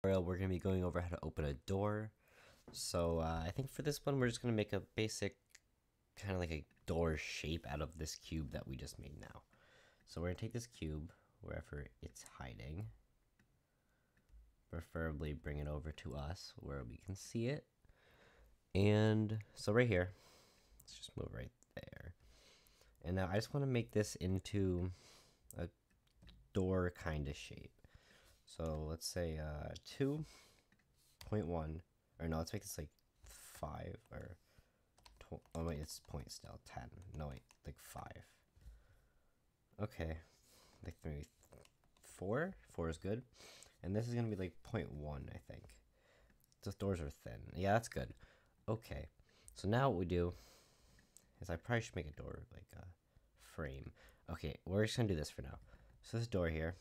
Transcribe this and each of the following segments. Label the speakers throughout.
Speaker 1: We're going to be going over how to open a door. So I think for this one, we're just going to make a basic kind of like a door shape out of this cube that we just made now. So we're going to take this cube wherever it's hiding, preferably bring it over to us where we can see it. And so right here, let's just move right there. And now I just want to make this into a door kind of shape. So let's say 2.1, or no, let's make this like 5 or oh wait, it's point still 10. No wait, like 5. Okay, like maybe 4. 4 is good, and this is gonna be like 0.1, I think. Those doors are thin. Yeah, that's good. Okay, so now what we do is I probably should make a door like a frame. Okay, we're just gonna do this for now. So this door here,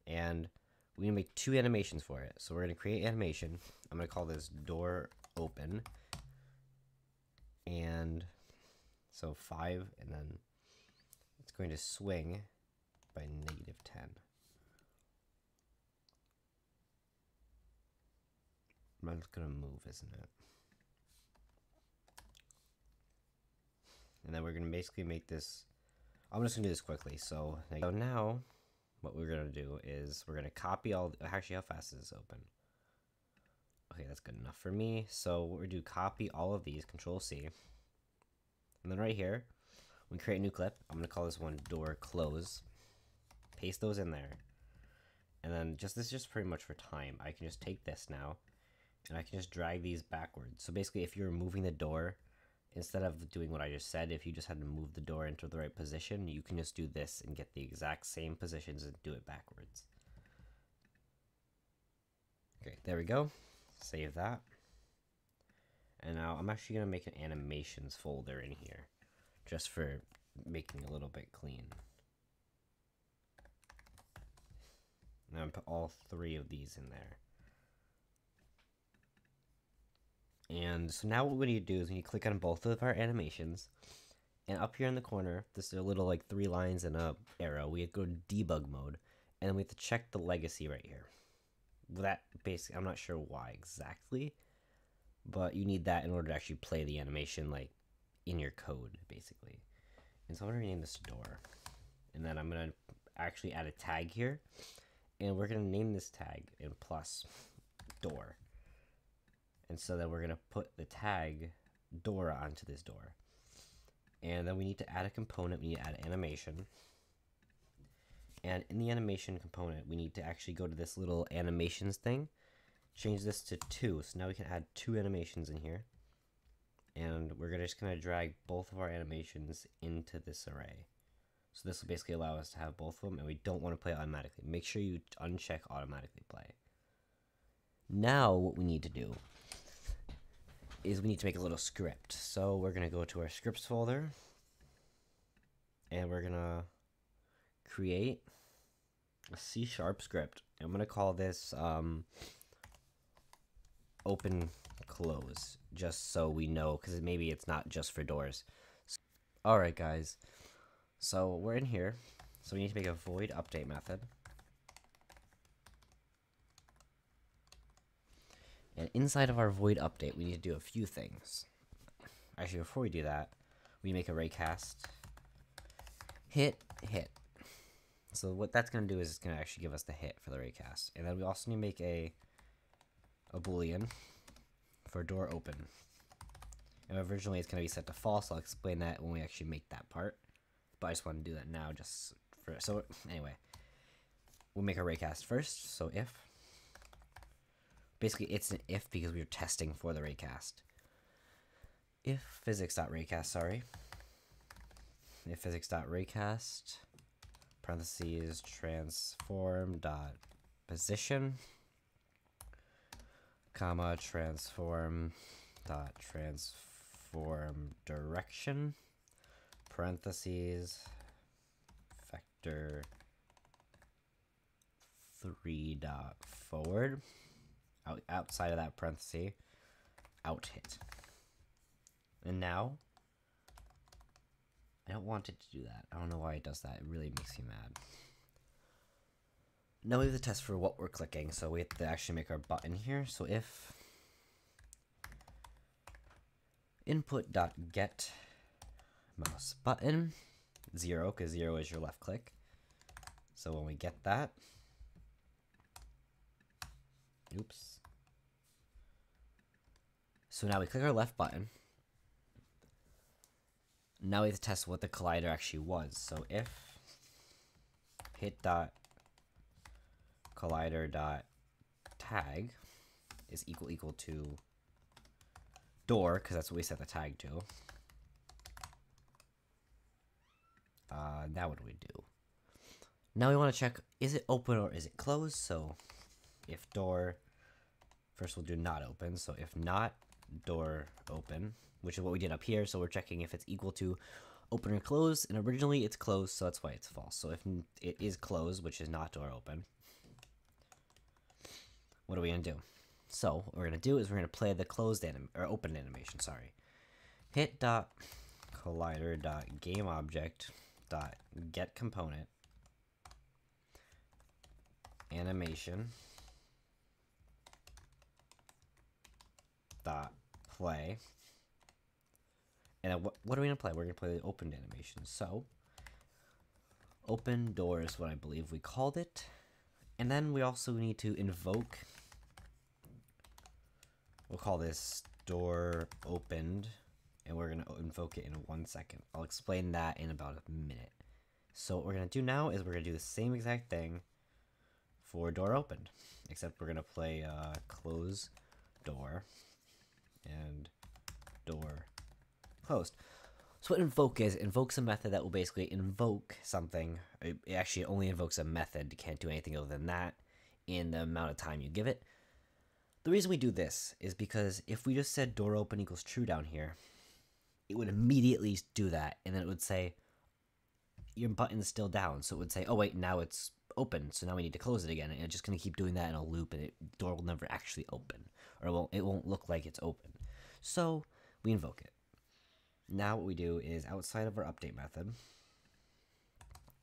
Speaker 1: and we're gonna make 2 animations for it. So we're gonna create animation. I'm gonna call this door open, and so 5, and then it's going to swing by -10. It's gonna move, isn't it? And then we're gonna basically make this. I'm just gonna do this quickly. So now, what we're gonna do is we're gonna copy all. Actually, how fast is this open? Okay, that's good enough for me. So what we do, copy all of these, Control C, and then right here, we create a new clip. I'm gonna call this one door close. Paste those in there, and then this is just pretty much for time. I can just take this now, and I can just drag these backwards. So basically, if you're moving the door, instead of doing what I just said, if you just had to move the door into the right position, you can just do this and get the exact same positions and do it backwards. Okay, there we go. Save that. And now I'm actually going to make an animations folder in here, just for making it a little bit clean. Now I'm put all 3 of these in there. And so now what we need to do is we need to click on both of our animations, and up here in the corner, this is a little like 3 lines and a arrow. We go to debug mode, and we have to check the legacy right here. That basically, I'm not sure why exactly, but you need that in order to actually play the animation like in your code basically. And so I'm gonna rename this door, and then I'm gonna actually add a tag here, and we're gonna name this tag in plus door. And so then we're going to put the tag door onto this door. And then we need to add a component. We need to add animation. And in the animation component, we need to actually go to this little animations thing. Change this to 2. So now we can add 2 animations in here. And we're just going to drag both of our animations into this array. So this will basically allow us to have both of them. And we don't want to play automatically. Make sure you uncheck automatically play. Now what we need to do is we need to make a little script. So we're going to go to our scripts folder, and we're going to create a C# script. I'm going to call this open close, just so we know, because maybe it's not just for doors. Alright guys, so we're in here, so we need to make a void update method. And inside of our void update, we need to do a few things. Actually, before we do that, we make a raycast hit. So what that's going to do is it's going to actually give us the hit for the raycast. And then we also need to make a boolean for door open. And originally it's going to be set to false. I'll explain that when we actually make that part. But I just want to do that now just for... So anyway, we'll make a raycast first. So if... Basically, it's an if because we were testing for the raycast. If physics.raycast, sorry. If physics.raycast, parentheses, transform.position, comma, transform direction, parentheses, vector 3.forward. Outside of that parenthesis, out hit. And now, I don't want it to do that. I don't know why it does that. It really makes me mad. Now we have to test for what we're clicking, so we have to actually make our button here. So if input.get mouse button 0, because 0 is your left click. So when we get that, oops. So now we click our left button. Now we have to test what the collider actually was. So if hit.collider.tag is equal to door, because that's what we set the tag to. Now what do we do? Now we want to check, is it open or is it closed? So if door, first we'll do not open. So if not door open, which is what we did up here. So we're checking if it's equal to open or closed, and originally it's closed, so that's why it's false. So if it is closed, which is not door open, what are we gonna do? So what we're gonna do is we're gonna play the closed or open animation. Sorry, hit.collider.gameObject.getComponent animation dot play. And what are we gonna play? We're gonna play the opened animation. So open door is what I believe we called it. And then we also need to invoke, we'll call this door opened, and we're gonna invoke it in 1 second. I'll explain that in about a minute. So what we're gonna do now is we're gonna do the same exact thing for door opened, except we're gonna play close door and door closed. So what invoke is, invokes a method that will basically invoke something. It actually only invokes a method. You can't do anything other than that in the amount of time you give it. The reason we do this is because if we just said door open equals true down here, it would immediately do that, and then it would say your button's still down. So it would say, oh wait, now it's open, so now we need to close it again, and it's just going to keep doing that in a loop, and the door will never actually open, or it won't look like it's open. So we invoke it. Now what we do is, outside of our update method,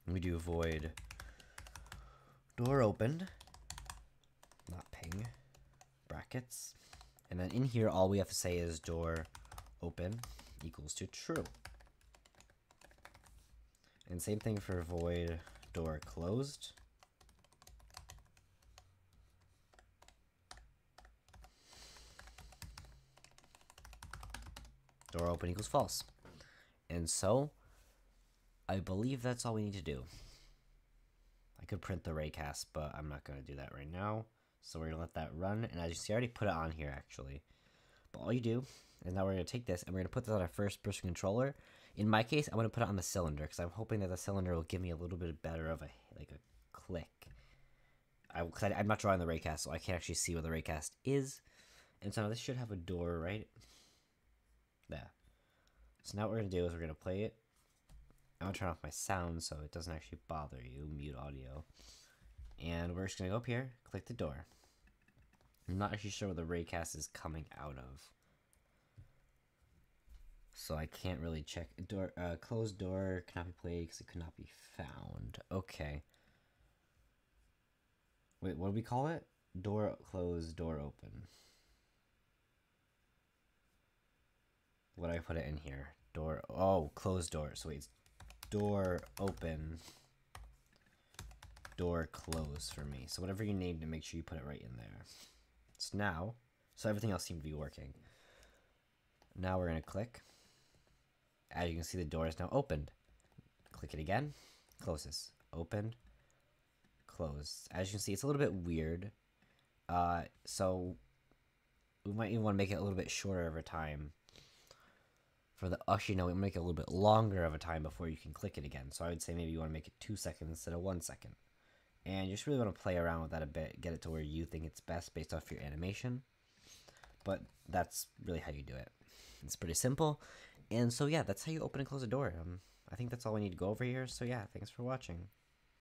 Speaker 1: we do void door opened, not ping, brackets, and then in here all we have to say is door open equals to true. And same thing for void door closed. Door open equals false. And so I believe that's all we need to do. I could print the raycast, but I'm not going to do that right now. So we're going to let that run. And as you see, I already put it on here actually. But all you do is now we're going to take this and we're going to put this on our first person controller. In my case, I'm going to put it on the cylinder because I'm hoping that the cylinder will give me a little bit better of a click. I'm not drawing the raycast, so I can't actually see where the raycast is. And so now this should have a door, right? There. So now what we're going to do is we're going to play it. I'm going to turn off my sound so it doesn't actually bother you, mute audio. And we're just going to go up here, click the door. I'm not actually sure where the raycast is coming out of, so I can't really check. Door, closed door cannot be played because it could not be found. Okay. Wait, what do we call it? Door closed, door open. What do I put it in here? Door, oh, closed door. So wait, it's door open, door closed for me. So whatever you need to make sure you put it right in there. So now, so everything else seemed to be working. Now we're going to click. As you can see, the door is now opened. Click it again, closes, open, close. As you can see, it's a little bit weird. So we might even want to make it a little bit shorter of a time. Actually, no, we want to make it a little bit longer of a time before you can click it again. So I would say maybe you want to make it 2 seconds instead of 1 second. And you just really want to play around with that a bit, get it to where you think it's best based off your animation. But that's really how you do it. It's pretty simple. And so yeah, that's how you open and close a door. I think that's all we need to go over here. So yeah, thanks for watching.